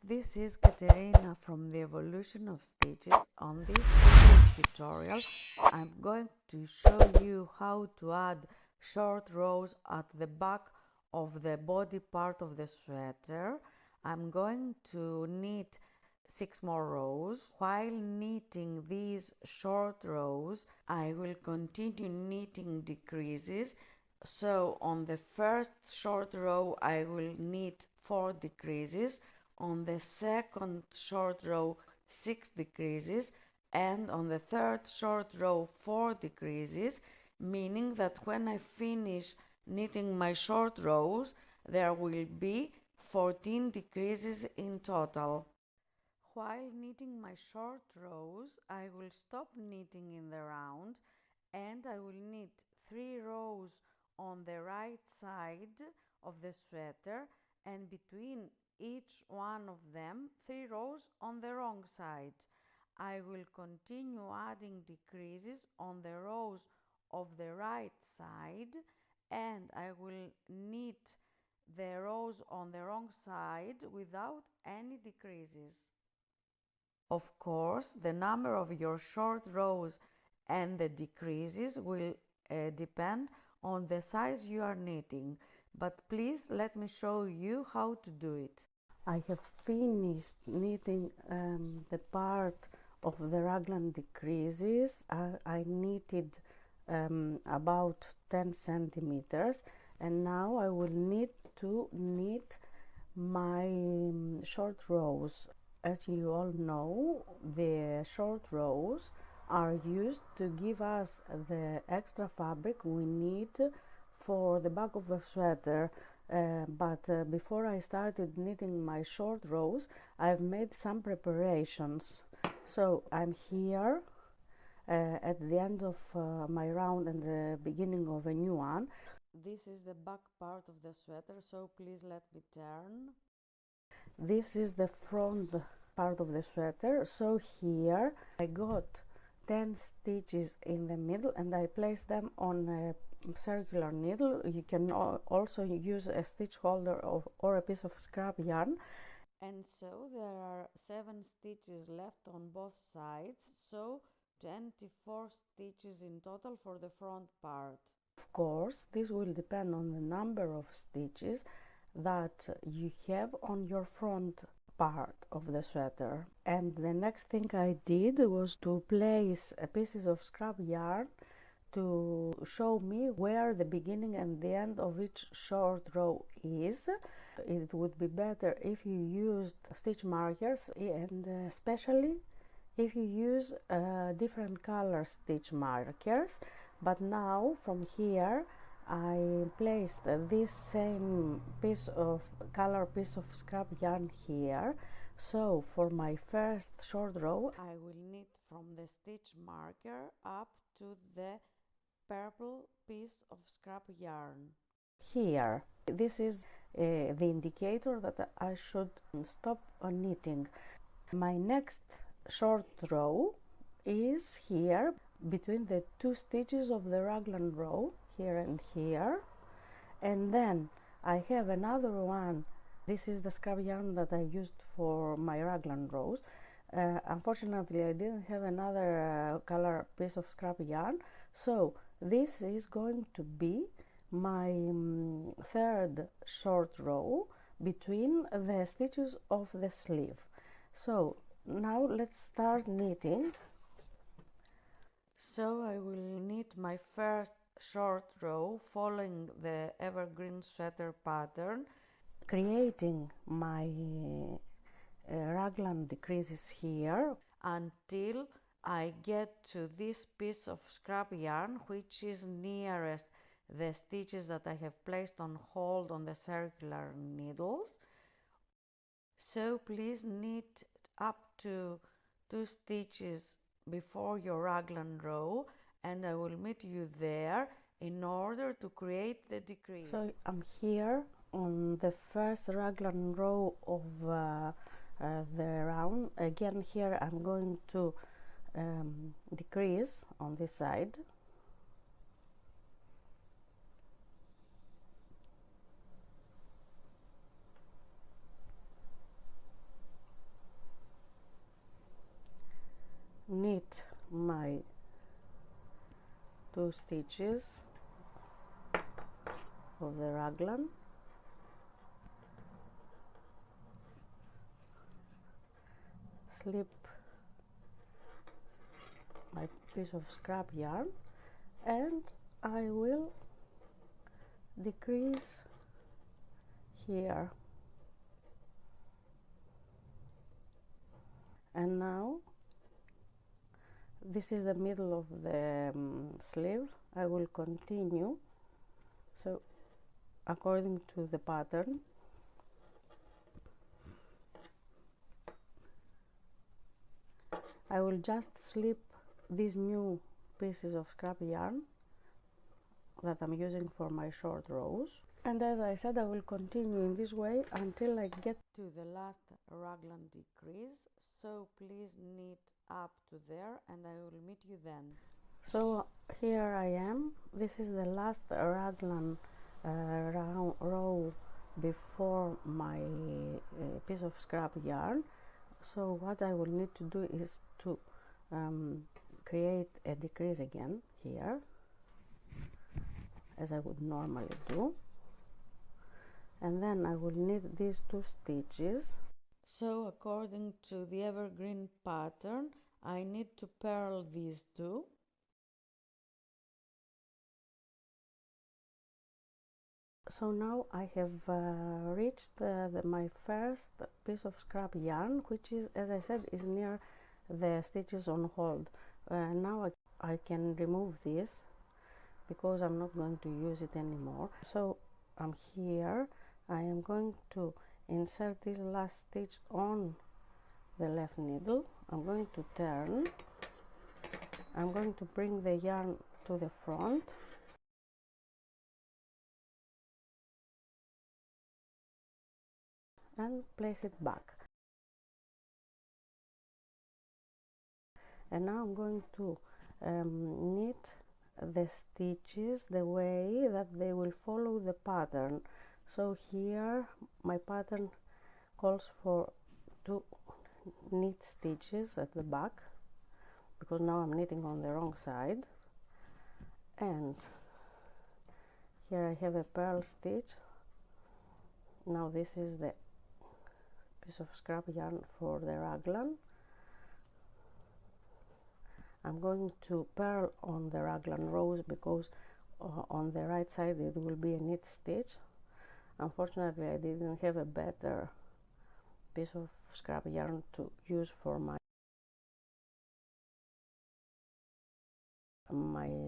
this is Katerina from the Evolution of Stitches. On this video tutorial I'm going to show you how to add short rows at the back of the body part of the sweater. I'm going to knit 6 more rows. While knitting these short rows, I will continue knitting decreases. So on the first short row I will knit 4 decreases, on the second short row 6 decreases, and on the third short row 4 decreases, meaning that when I finish knitting my short rows there will be 14 decreases in total. While knitting my short rows, I will stop knitting in the round and I will knit 3 rows on the right side of the sweater, and between each one of them 3 rows on the wrong side. I will continue adding decreases on the rows of the right side, and I will knit the rows on the wrong side without any decreases. Of course, the number of your short rows and the decreases will depend on the size you are knitting, but please let me show you how to do it. I have finished knitting the part of the raglan decreases. I knitted about 10 centimeters, and now I will need to knit my short rows. As you all know, the short rows are used to give us the extra fabric we need for the back of the sweater. But before I started knitting my short rows, I've made some preparations. So I'm here at the end of my round and the beginning of a new one. This is the back part of the sweater, so please let me turn. This is the front part of the sweater, so here I got 10 stitches in the middle and I placed them on a circular needle. You can also use a stitch holder or a piece of scrap yarn. And so there are 7 stitches left on both sides, so 24 stitches in total for the front part. Of course, this will depend on the number of stitches that you have on your front part of the sweater. And the next thing I did was to place pieces of scrap yarn to show me where the beginning and the end of each short row is. It would be better if you used stitch markers, and especially if you use different color stitch markers. But now from here I placed this same piece of scrap yarn here. So for my first short row I will knit from the stitch marker up to the purple piece of scrap yarn. Here, this is the indicator that I should stop knitting. My next short row is here between the 2 stitches of the raglan row, here and here, and then I have another one. This is the scrap yarn that I used for my raglan rows. Unfortunately I didn't have another color piece of scrap yarn, so this is going to be my third short row between the stitches of the sleeve. So now let's start knitting. So I will knit my first short row following the evergreen sweater pattern, creating my raglan decreases here until I get to this piece of scrap yarn which is nearest the stitches that I have placed on hold on the circular needles. So please knit up to 2 stitches before your raglan row, and I will meet you there in order to create the decrease. So I'm here on the first raglan row of the round. Again, here I'm going to decrease on this side. knit my 2 stitches of the raglan, slip my piece of scrap yarn, and I will decrease here. And now this is the middle of the sleeve. I will continue, so according to the pattern, I will just slip these new pieces of scrap yarn that I'm using for my short rows, and as I said, I will continue in this way until I get to the last raglan decrease. So please knit up to there and I will meet you then. So here I am. This is the last raglan row before my piece of scrap yarn. So what I will need to do is to create a decrease again here, as I would normally do, and then I will knit these 2 stitches. So according to the evergreen pattern, I need to purl these 2. So now I have reached my first piece of scrap yarn, which is, as I said, is near the stitches on hold. Now I can remove this because I'm not going to use it anymore. So I'm here. I am going to insert this last stitch on the left needle. I'm going to turn. I'm going to bring the yarn to the front. And place it back. And now I'm going to knit the stitches the way that they will follow the pattern. So here my pattern calls for 2 knit stitches at the back, because now I'm knitting on the wrong side, and here I have a purl stitch. Now this is the piece of scrap yarn for the raglan. I'm going to purl on the raglan rows because on the right side it will be a knit stitch. Unfortunately, I didn't have a better piece of scrap yarn to use for my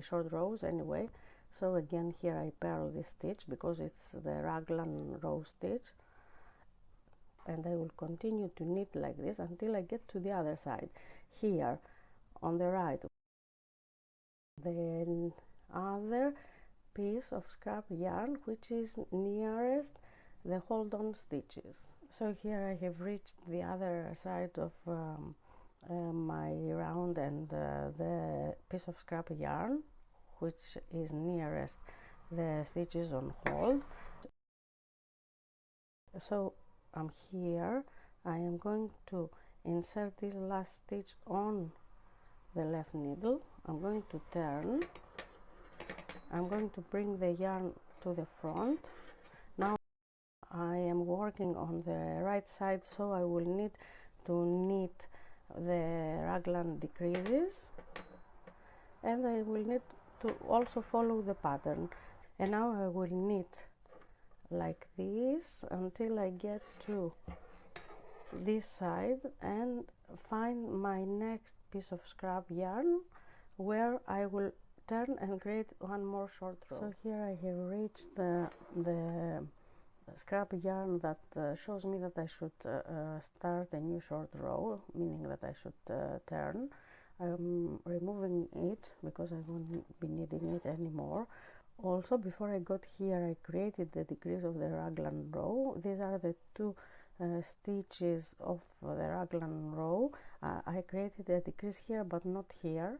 short rows anyway. So again, here I purl this stitch because it's the raglan row stitch, and I will continue to knit like this until I get to the other side. Here on the right, the other piece of scrap yarn which is nearest the hold on stitches. So here I have reached the other side of my round, and the piece of scrap yarn which is nearest the stitches on hold. So I'm here. I am going to insert this last stitch on the left needle. I'm going to turn. I'm going to bring the yarn to the front. Now I am working on the right side, so I will need to knit the raglan decreases, and I will need to also follow the pattern. And now I will knit like this until I get to this side and find my next piece of scrap yarn where I will turn and create one more short row. So here I have reached the scrap yarn that shows me that I should start a new short row, meaning that I should turn. I'm removing it because I won't be needing it anymore. Also, before I got here, I created the decrease of the raglan row. These are the 2 stitches of the raglan row. I created a decrease here but not here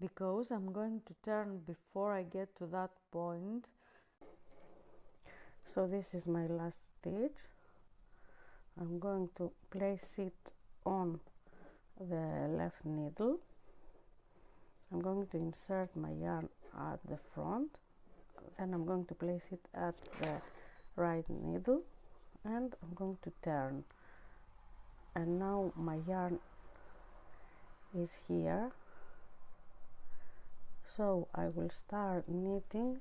because I'm going to turn before I get to that point. So this is my last stitch. I'm going to place it on the left needle. I'm going to insert my yarn at the front, then I'm going to place it at the right needle, and I'm going to turn. And now my yarn is here, so I will start knitting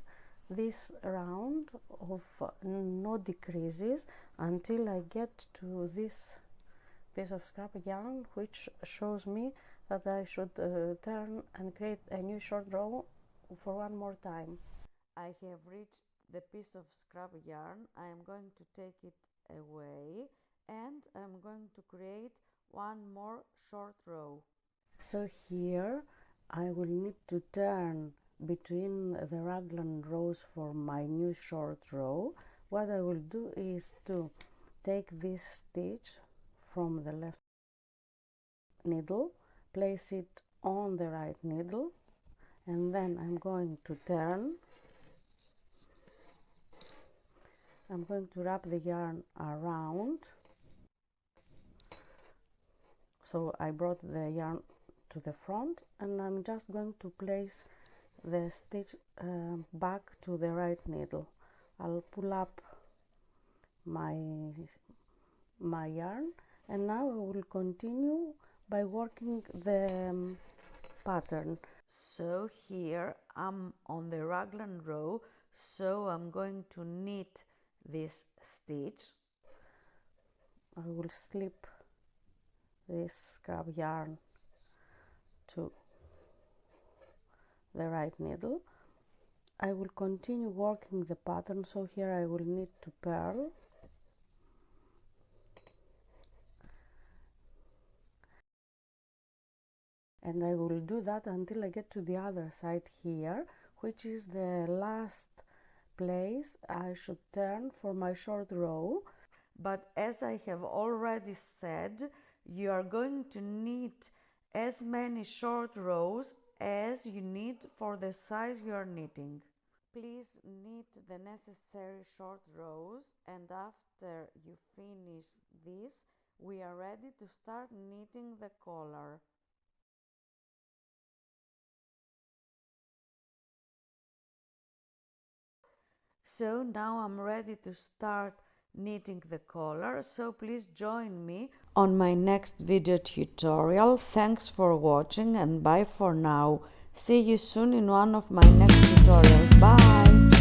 this round of no decreases until I get to this piece of scrap yarn, which shows me that I should turn and create a new short row for one more time. I have reached the piece of scrap yarn. I am going to take it away and I'm going to create one more short row. So here I will need to turn between the raglan rows for my new short row. What I will do is to take this stitch from the left needle, place it on the right needle, and then I'm going to turn. I'm going to wrap the yarn around. So I brought the yarn to the front, and I'm just going to place the stitch back to the right needle. I'll pull up my yarn, and now I will continue by working the pattern. So here I'm on the raglan row, so I'm going to knit this stitch. I will slip this scrap yarn to the right needle. I will continue working the pattern, so here I will knit to purl, and I will do that until I get to the other side here, which is the last place I should turn for my short row. But as I have already said, you are going to knit as many short rows as you need for the size you are knitting. Please knit the necessary short rows, and after you finish this, we are ready to start knitting the collar. So now I'm ready to start knitting the collar, so please join me on my next video tutorial. Thanks for watching and bye for now. See you soon in one of my next tutorials. Bye!